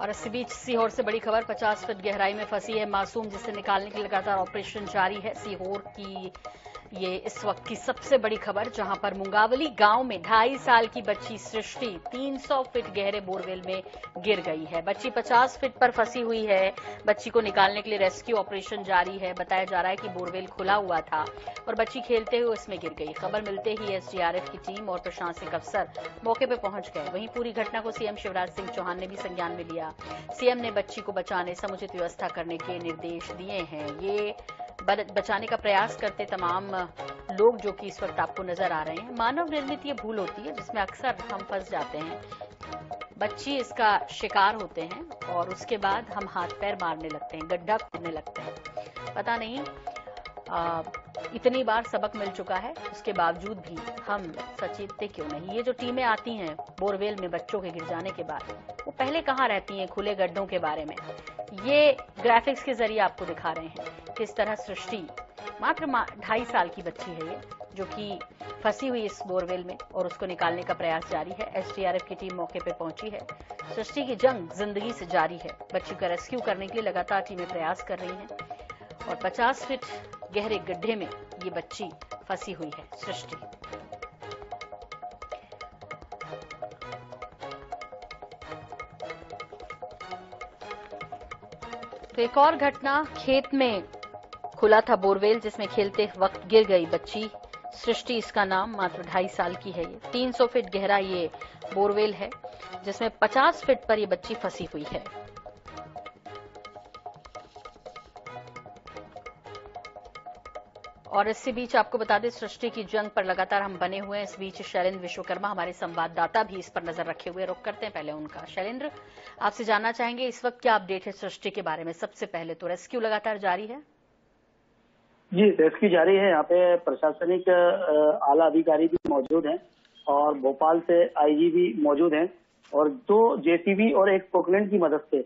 और इसी बीच सीहोर से बड़ी खबर, 50 फीट गहराई में फंसी है मासूम, जिसे निकालने के लिए लगातार ऑपरेशन जारी है। सीहोर की ये इस वक्त की सबसे बड़ी खबर, जहां पर मुंगावली गांव में 2.5 साल की बच्ची सृष्टि 300 फीट गहरे बोरवेल में गिर गई है। बच्ची 50 फीट पर फंसी हुई है। बच्ची को निकालने के लिए रेस्क्यू ऑपरेशन जारी है। बताया जा रहा है कि बोरवेल खुला हुआ था और बच्ची खेलते हुए उसमें गिर गई। खबर मिलते ही एसडीआरएफ की टीम और प्रशासनिक अफसर मौके पर पहुंच गए। वहीं पूरी घटना को सीएम शिवराज सिंह चौहान ने भी संज्ञान में लिया। सीएम ने बच्ची को बचाने समुचित व्यवस्था करने के निर्देश दिए हैं। ये बचाने का प्रयास करते तमाम लोग जो कि इस वक्त आपको नजर आ रहे हैं। मानव निर्मित ये भूल होती है जिसमें अक्सर हम फंस जाते हैं। बच्ची इसका शिकार होते हैं और उसके बाद हम हाथ पैर मारने लगते हैं, गड्ढा खोदने लगते हैं। पता नहीं इतनी बार सबक मिल चुका है, उसके बावजूद भी हम सचेतते क्यों नहीं। ये जो टीमें आती हैं बोरवेल में बच्चों के गिर जाने के बाद, वो पहले कहाँ रहती हैं खुले गड्ढों के बारे में। ये ग्राफिक्स के जरिए आपको दिखा रहे हैं किस तरह सृष्टि, मात्र 2.5 साल की बच्ची है ये, जो कि फंसी हुई इस बोरवेल में और उसको निकालने का प्रयास जारी है। एसडीआरएफ की टीम मौके पर पहुंची है। सृष्टि की जंग जिंदगी से जारी है। बच्ची का रेस्क्यू करने के लिए लगातार टीमें प्रयास कर रही हैं और 50 फीट गहरे गड्ढे में ये बच्ची फंसी हुई है सृष्टि। तो एक और घटना, खेत में खुला था बोरवेल जिसमें खेलते वक्त गिर गई बच्ची सृष्टि, इसका नाम, मात्र 2.5 साल की है ये। 300 फीट गहरा ये बोरवेल है जिसमें 50 फीट पर ये बच्ची फंसी हुई है। और इसी बीच आपको बता दें, सृष्टि की जंग पर लगातार हम बने हुए हैं। इस बीच शैलेंद्र विश्वकर्मा हमारे संवाददाता भी इस पर नजर रखे हुए। रुक करते हैं पहले उनका। शैलेंद्र, आपसे जानना चाहेंगे इस वक्त क्या अपडेट है सृष्टि के बारे में। सबसे पहले तो रेस्क्यू लगातार जारी है। जी, रेस्क्यू जारी है। यहाँ पे प्रशासनिक आला अधिकारी भी मौजूद हैं और भोपाल से आईजी भी मौजूद हैं और 2 जेसीबी और एक पोकलैंड की मदद से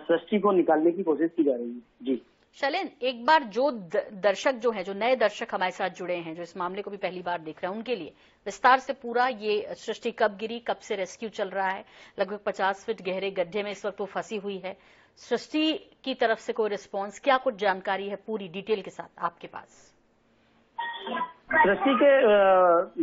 सृष्टि को निकालने की कोशिश की जा रही है। जी शैलेंद्र, एक बार जो दर्शक जो हैं, जो नए दर्शक हमारे साथ जुड़े हैं, जो इस मामले को भी पहली बार देख रहे हैं, उनके लिए विस्तार से पूरा ये सृष्टि कब गिरी, कब से रेस्क्यू चल रहा है। लगभग 50 फीट गहरे गड्ढे में इस वक्त वो फंसी हुई है। सृष्टि की तरफ से कोई रिस्पांस, क्या कुछ जानकारी है पूरी डिटेल के साथ आपके पास? सृष्टि के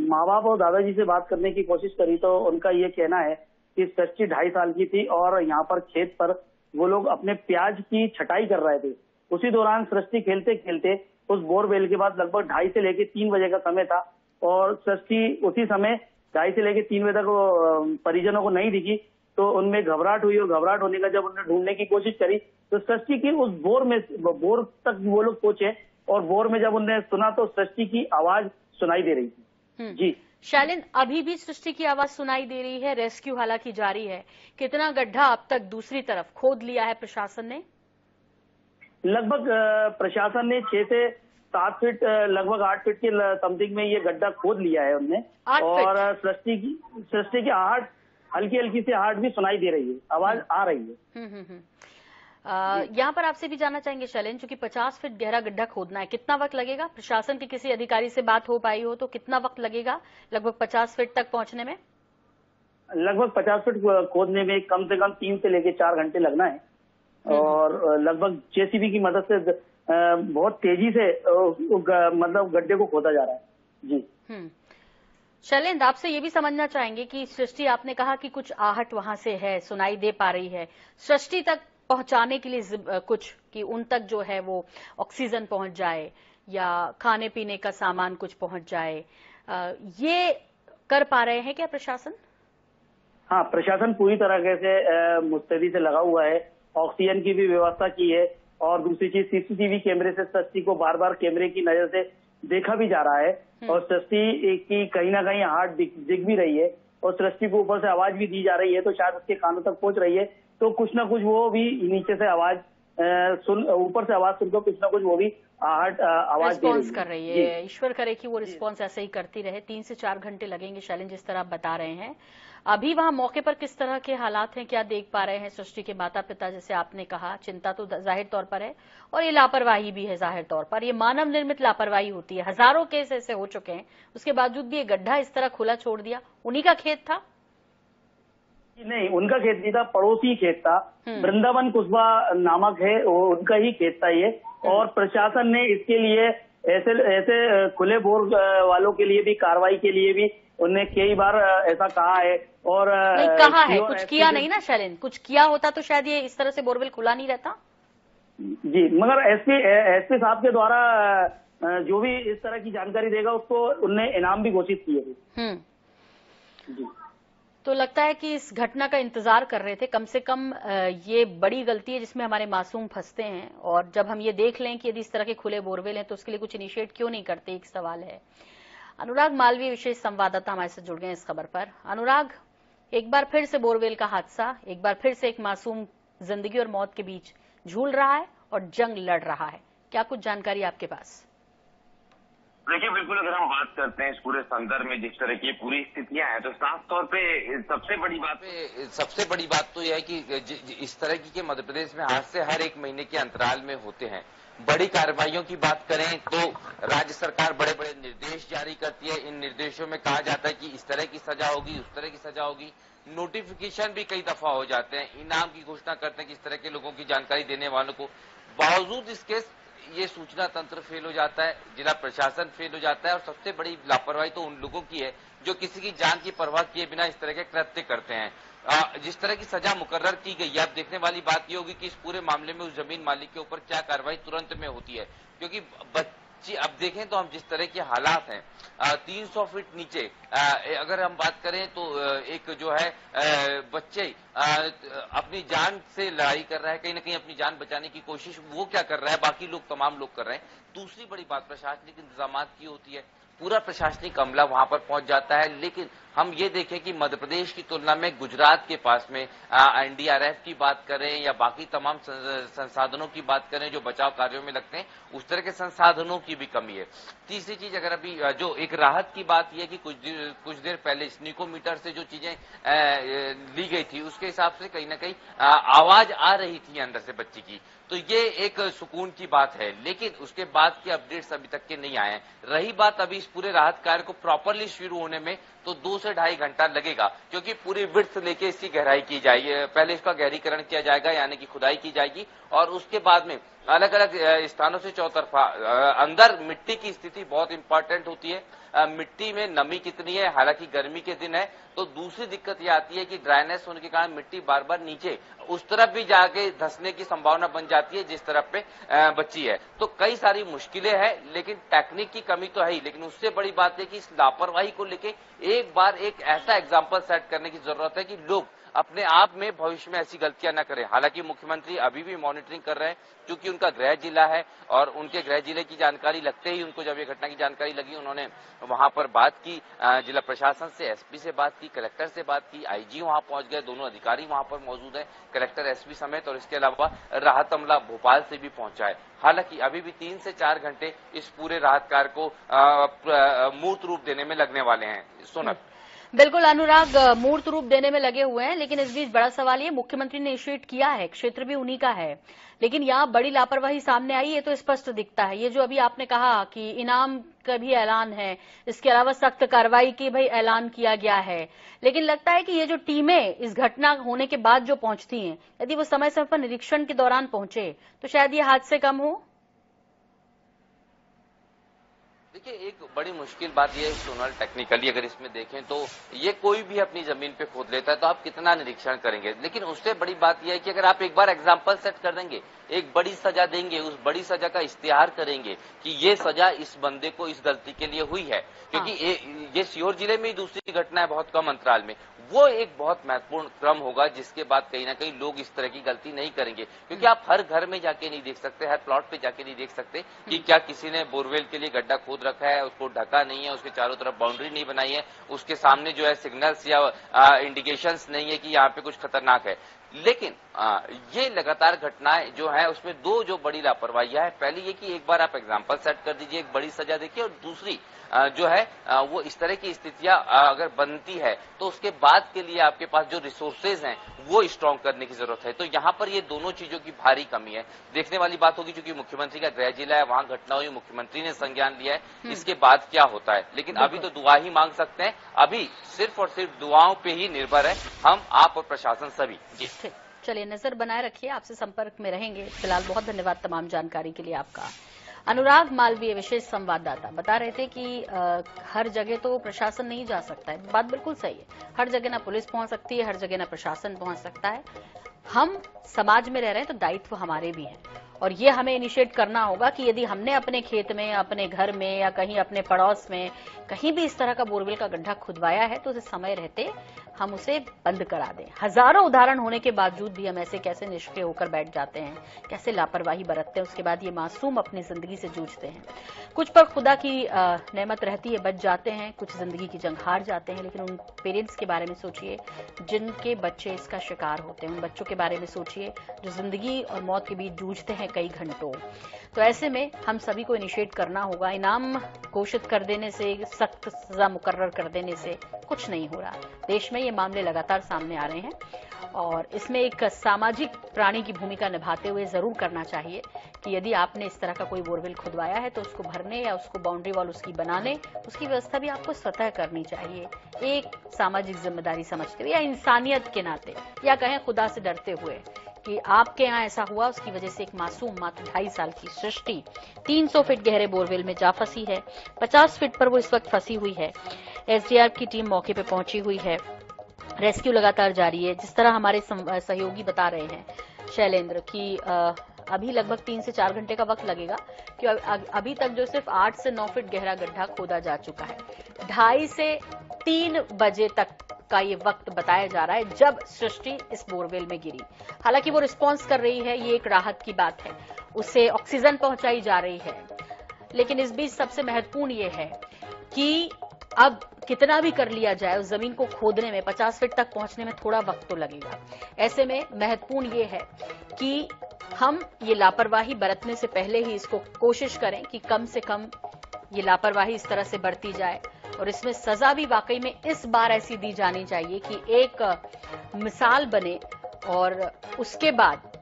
माँ बाप और दादाजी से बात करने की कोशिश करी तो उनका ये कहना है कि सृष्टि 2.5 साल की थी और यहाँ पर खेत पर वो लोग अपने प्याज की छटाई कर रहे थे। उसी दौरान सृष्टि खेलते खेलते उस बोरवेल के बाद लगभग 2:30 से लेकर 3 बजे का समय था और सृष्टि उसी समय 2:30 से लेकर 3 बजे तक परिजनों को नहीं दिखी तो उनमें घबराहट हुई और घबराहट होने का जब उन्होंने ढूंढने की कोशिश करी तो सृष्टि की उस बोर तक वो लोग पहुंचे और बोर में जब उन्होंने सुना तो सृष्टि की आवाज सुनाई दे रही थी। जी शैलेंद्र, अभी भी सृष्टि की आवाज सुनाई दे रही है। रेस्क्यू हालांकि जारी है। कितना गड्ढा अब तक दूसरी तरफ खोद लिया है प्रशासन ने? लगभग प्रशासन ने 6 से 7 फीट, लगभग 8 फीट के समथिंग में ये गड्ढा खोद लिया है उनने। और सृष्टि की आहट, हल्की हल्की सी आहट भी सुनाई दे रही है, आवाज आ रही है। यहाँ पर आपसे भी जानना चाहेंगे शैलेंद्र, क्योंकि 50 फीट गहरा गड्ढा खोदना है, कितना वक्त लगेगा? प्रशासन के किसी अधिकारी से बात हो पाई हो तो कितना वक्त लगेगा लगभग 50 फीट तक पहुंचने में? लगभग 50 फीट खोदने में कम से कम 3 से लेकर 4 घंटे लगना है और लगभग जेसीबी की मदद से बहुत तेजी से मतलब गड्ढे को खोदा जा रहा है। जी शैलेंद्र, आपसे ये भी समझना चाहेंगे कि सृष्टि, आपने कहा कि कुछ आहट वहां से है, सुनाई दे पा रही है, सृष्टि तक पहुंचाने के लिए कुछ, कि उन तक जो है वो ऑक्सीजन पहुंच जाए या खाने पीने का सामान कुछ पहुंच जाए, ये कर पा रहे हैं क्या प्रशासन? हाँ, प्रशासन पूरी तरह से मुस्तैदी से लगा हुआ है। ऑक्सीजन की भी व्यवस्था की है और दूसरी चीज सीसीटीवी कैमरे से सृष्टि को बार बार कैमरे की नजर से देखा भी जा रहा है और सृष्टि की कहीं ना कहीं आहट दिख भी रही है और सृष्टि को ऊपर से आवाज भी दी जा रही है तो शायद उसके कानों तक पहुंच रही है। तो कुछ ना कुछ वो भी नीचे से आवाज ऊपर से आवाज सुनकर कुछ ना कुछ वो भी आवाज रिस्पॉन्स कर रही है। ईश्वर करे कि वो रिस्पॉन्स ऐसे ही करती रहे। 3 से 4 घंटे लगेंगे शैलेंद्र, जिस तरह आप बता रहे हैं। अभी वहां मौके पर किस तरह के हालात हैं, क्या देख पा रहे हैं सृष्टि के माता पिता? जैसे आपने कहा, चिंता तो जाहिर तौर पर है और ये लापरवाही भी है जाहिर तौर पर। ये मानव निर्मित लापरवाही होती है। हजारों केस ऐसे हो चुके हैं, उसके बावजूद भी ये गड्ढा इस तरह खुला छोड़ दिया। उन्हीं का खेत था। नहीं, उनका खेत नहीं था, पड़ोसी खेत था। वृंदावन कुस्बा नामक है, उनका ही खेत था ये। और प्रशासन ने इसके लिए ऐसे खुले बोर वालों के लिए भी, कार्रवाई के लिए भी उन्होंने कई बार ऐसा कहा है। और नहीं कहा है, कुछ किया नहीं ना शैलेंद्र, कुछ किया होता तो शायद ये इस तरह से बोरवेल खुला नहीं रहता। जी, मगर एसपी साहब के द्वारा जो भी इस तरह की जानकारी देगा उसको उनने इनाम भी घोषित किए थे। जी, तो लगता है कि इस घटना का इंतजार कर रहे थे। कम से कम ये बड़ी गलती है जिसमें हमारे मासूम फंसते हैं, और जब हम ये देख लें कि यदि इस तरह के खुले बोरवेल हैं तो उसके लिए कुछ इनिशिएट क्यों नहीं करते, एक सवाल है। अनुराग मालवीय विशेष संवाददाता हमारे साथ जुड़ गए इस खबर पर। अनुराग, एक बार फिर से बोरवेल का हादसा, एक बार फिर से एक मासूम जिंदगी और मौत के बीच झूल रहा है और जंग लड़ रहा है, क्या कुछ जानकारी आपके पास? देखिए, बिल्कुल अगर हम बात करते हैं इस पूरे संदर्भ में जिस तरह की पूरी स्थितियां हैं, तो साफ तौर पे सबसे बड़ी बात तो यह है कि इस तरह की मध्य प्रदेश में हादसे हर एक महीने के अंतराल में होते हैं। बड़ी कार्रवाइयों की बात करें तो राज्य सरकार बड़े बड़े निर्देश जारी करती है। इन निर्देशों में कहा जाता है कि इस तरह की सजा होगी, उस तरह की सजा होगी। नोटिफिकेशन भी कई दफा हो जाते हैं, इनाम की घोषणा करते हैं कि इस तरह के लोगों की जानकारी देने वालों को। बावजूद इसके ये सूचना तंत्र फेल हो जाता है, जिला प्रशासन फेल हो जाता है, और सबसे बड़ी लापरवाही तो उन लोगों की है जो किसी की जान की परवाह किए बिना इस तरह के कृत्य करते हैं। जिस तरह की सजा मुकर्रर की गई है, अब देखने वाली बात यह होगी कि इस पूरे मामले में उस जमीन मालिक के ऊपर क्या कार्रवाई तुरंत में होती है, क्योंकि बच्ची, अब देखें तो हम जिस तरह के हालात हैं, 300 फीट नीचे अगर हम बात करें तो एक जो है बच्चे अपनी जान से लड़ाई कर रहा है, कहीं ना कहीं अपनी जान बचाने की कोशिश वो क्या कर रहा है, बाकी लोग, तमाम लोग कर रहे हैं। दूसरी बड़ी बात प्रशासनिक इंतजाम की होती है, पूरा प्रशासनिक अमला वहां पर पहुंच जाता है। लेकिन हम ये देखें कि मध्य प्रदेश की तुलना में गुजरात के पास में एनडीआरएफ की बात करें या बाकी तमाम संसाधनों की बात करें जो बचाव कार्यों में लगते हैं, उस तरह के संसाधनों की भी कमी है। तीसरी चीज, अगर अभी जो एक राहत की बात यह है कि कुछ देर पहले स्नीकोमीटर से जो चीजें ली गई थी उसके हिसाब से कहीं ना कहीं आवाज आ रही थी अंदर से बच्ची की, तो ये एक सुकून की बात है। लेकिन उसके बाद के अपडेट्स अभी तक के नहीं आए हैं। रही बात अभी इस पूरे राहत कार्य को प्रॉपरली शुरू होने में, तो 2 से ढाई घंटा लगेगा, क्योंकि पूरी विड्थ लेके इसकी गहराई की जाएगी। पहले इसका गहरीकरण किया जाएगा, यानी कि खुदाई की जाएगी, और उसके बाद में अलग अलग स्थानों से चौतरफा अंदर मिट्टी की स्थिति बहुत इंपॉर्टेंट होती है। मिट्टी में नमी कितनी है, हालांकि गर्मी के दिन है, तो दूसरी दिक्कत यह आती है कि ड्राइनेस होने के कारण मिट्टी बार बार नीचे उस तरफ भी जाके धंसने की संभावना बन जाती है जिस तरफ पे बच्ची है। तो कई सारी मुश्किलें हैं, लेकिन टेक्निक की कमी तो है ही, लेकिन उससे बड़ी बात है कि इस लापरवाही को लेके एक बार एक ऐसा एग्जाम्पल सेट करने की जरूरत है कि लोग अपने आप में भविष्य में ऐसी गलतियां न करें। हालांकि मुख्यमंत्री अभी भी मॉनिटरिंग कर रहे हैं, क्योंकि उनका गृह जिला है, और उनके गृह जिले की जानकारी लगते ही उनको, जब ये घटना की जानकारी लगी, उन्होंने वहां पर बात की, जिला प्रशासन से, एसपी से बात की, कलेक्टर से बात की, आईजी वहां पहुंच गए, दोनों अधिकारी वहां पर मौजूद है, कलेक्टर, एसपी समेत, और इसके अलावा राहत अमला भोपाल से भी पहुंचा है। हालांकि अभी भी 3 से 4 घंटे इस पूरे राहत कार्य को मूर्त रूप देने में लगने वाले हैं। सोनल, बिल्कुल अनुराग, मूर्त रूप देने में लगे हुए हैं, लेकिन इस बीच बड़ा सवाल ये, मुख्यमंत्री ने इनिशिएट किया है, क्षेत्र भी उन्हीं का है, लेकिन यहाँ बड़ी लापरवाही सामने आई है, तो स्पष्ट दिखता है। ये जो अभी आपने कहा कि इनाम का भी ऐलान है, इसके अलावा सख्त कार्रवाई की भी ऐलान किया गया है, लेकिन लगता है कि ये जो टीमें इस घटना होने के बाद जो पहुंचती हैं, यदि वो समय समय पर निरीक्षण के दौरान पहुंचे तो शायद ये हादसे कम हो। देखिए, एक बड़ी मुश्किल बात यह है सोनल, टेक्निकली अगर इसमें देखें तो ये कोई भी अपनी जमीन पे खोद लेता है, तो आप कितना निरीक्षण करेंगे। लेकिन उससे बड़ी बात यह है कि अगर आप एक बार एग्जाम्पल सेट कर देंगे, एक बड़ी सजा देंगे, उस बड़ी सजा का इश्तिहार करेंगे कि ये सजा इस बंदे को इस गलती के लिए हुई है, क्योंकि ये सीहोर जिले में ही दूसरी घटना है बहुत कम अंतराल में, वो एक बहुत महत्वपूर्ण क्रम होगा जिसके बाद कहीं ना कहीं लोग इस तरह की गलती नहीं करेंगे। क्योंकि आप हर घर में जाके नहीं देख सकते, हर प्लॉट पे जाके नहीं देख सकते कि क्या किसी ने बोरवेल के लिए गड्ढा खोद रखा है, उसको ढका नहीं है, उसके चारों तरफ बाउंड्री नहीं बनाई है, उसके सामने जो है सिग्नल्स या इंडिकेशंस नहीं है कि यहाँ पे कुछ खतरनाक है। लेकिन ये लगातार घटनाएं जो है उसमें 2 जो बड़ी लापरवाहियां है, पहली ये कि एक बार आप एग्जाम्पल सेट कर दीजिए, एक बड़ी सजा देखिए, और दूसरी जो है वो इस तरह की स्थितियां अगर बनती है तो उसके बाद के लिए आपके पास जो रिसोर्सेज हैं वो स्ट्रॉन्ग करने की जरूरत है। तो यहाँ पर ये दोनों चीजों की भारी कमी है। देखने वाली बात होगी, क्योंकि मुख्यमंत्री का गृह जिला है, वहां घटना हुई, मुख्यमंत्री ने संज्ञान लिया है, इसके बाद क्या होता है। लेकिन अभी तो दुआ ही मांग सकते हैं। अभी सिर्फ और सिर्फ दुआओं पे ही निर्भर है, हम, आप और प्रशासन सभी। जी ठीक, चलिए नजर बनाए रखिए, आपसे संपर्क में रहेंगे। फिलहाल बहुत धन्यवाद तमाम जानकारी के लिए आपका। अनुराग मालवीय विशेष संवाददाता बता रहे थे कि हर जगह तो प्रशासन नहीं जा सकता है। बात बिल्कुल सही है, हर जगह ना पुलिस पहुंच सकती है, हर जगह ना प्रशासन पहुंच सकता है। हम समाज में रह रहे हैं तो दायित्व हमारे भी हैं और ये हमें इनिशिएट करना होगा कि यदि हमने अपने खेत में, अपने घर में या कहीं अपने पड़ोस में कहीं भी इस तरह का बोरवेल का गड्ढा खुदवाया है तो उसे समय रहते हम उसे बंद करा दें। हजारों उदाहरण होने के बावजूद भी हम ऐसे कैसे निष्क्रिय होकर बैठ जाते हैं, कैसे लापरवाही बरतते हैं, उसके बाद ये मासूम अपनी जिंदगी से जूझते हैं। कुछ पर खुदा की नेमत रहती है, बच जाते हैं, कुछ जिंदगी की जंग हार जाते हैं। लेकिन उन पेरेंट्स के बारे में सोचिए जिनके बच्चे इसका शिकार होते हैं, उन बच्चों के बारे में सोचिए जो जिंदगी और मौत के बीच जूझते हैं कई घंटों। तो ऐसे में हम सभी को इनिशिएट करना होगा। इनाम घोषित कर देने से, सख्त सजा मुकर्रर कर देने से कुछ नहीं हो रहा। देश में ये मामले लगातार सामने आ रहे हैं और इसमें एक सामाजिक प्राणी की भूमिका निभाते हुए जरूर करना चाहिए कि यदि आपने इस तरह का कोई बोरवेल खुदवाया है तो उसको भरने या उसको बाउंड्री वॉल उसकी बनाने, उसकी व्यवस्था भी आपको स्वतः करनी चाहिए, एक सामाजिक जिम्मेदारी समझते हुए या इंसानियत के नाते, या कहें खुदा से डरते हुए कि आपके यहाँ ऐसा हुआ, उसकी वजह से एक मासूम मात्र 2.5 साल की सृष्टि 300 फीट गहरे बोरवेल में जा फंसी है। 50 फीट पर वो इस वक्त फंसी हुई है। एसडीआरएफ की टीम मौके पे पहुंची हुई है, रेस्क्यू लगातार जारी है। जिस तरह हमारे सहयोगी बता रहे हैं शैलेंद्र की अभी लगभग 3 से 4 घंटे का वक्त लगेगा कि अभी तक जो सिर्फ 8 से 9 फीट गहरा गड्ढा खोदा जा चुका है। 2:30 से 3 बजे तक का ये वक्त बताया जा रहा है जब सृष्टि इस बोरवेल में गिरी। हालांकि वो रिस्पॉन्स कर रही है, ये एक राहत की बात है, उसे ऑक्सीजन पहुंचाई जा रही है। लेकिन इस बीच सबसे महत्वपूर्ण ये है कि अब कितना भी कर लिया जाए उस जमीन को खोदने में 50 फीट तक पहुंचने में थोड़ा वक्त तो लगेगा। ऐसे में महत्वपूर्ण ये है कि हम ये लापरवाही बरतने से पहले ही इसको कोशिश करें कि कम से कम ये लापरवाही इस तरह से बढ़ती जाए और इसमें सजा भी वाकई में इस बार ऐसी दी जानी चाहिए कि एक मिसाल बने और उसके बाद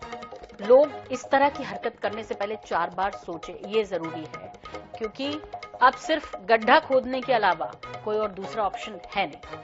लोग इस तरह की हरकत करने से पहले 4 बार सोचे। ये जरूरी है क्योंकि अब सिर्फ गड्ढा खोदने के अलावा कोई और दूसरा ऑप्शन है नहीं।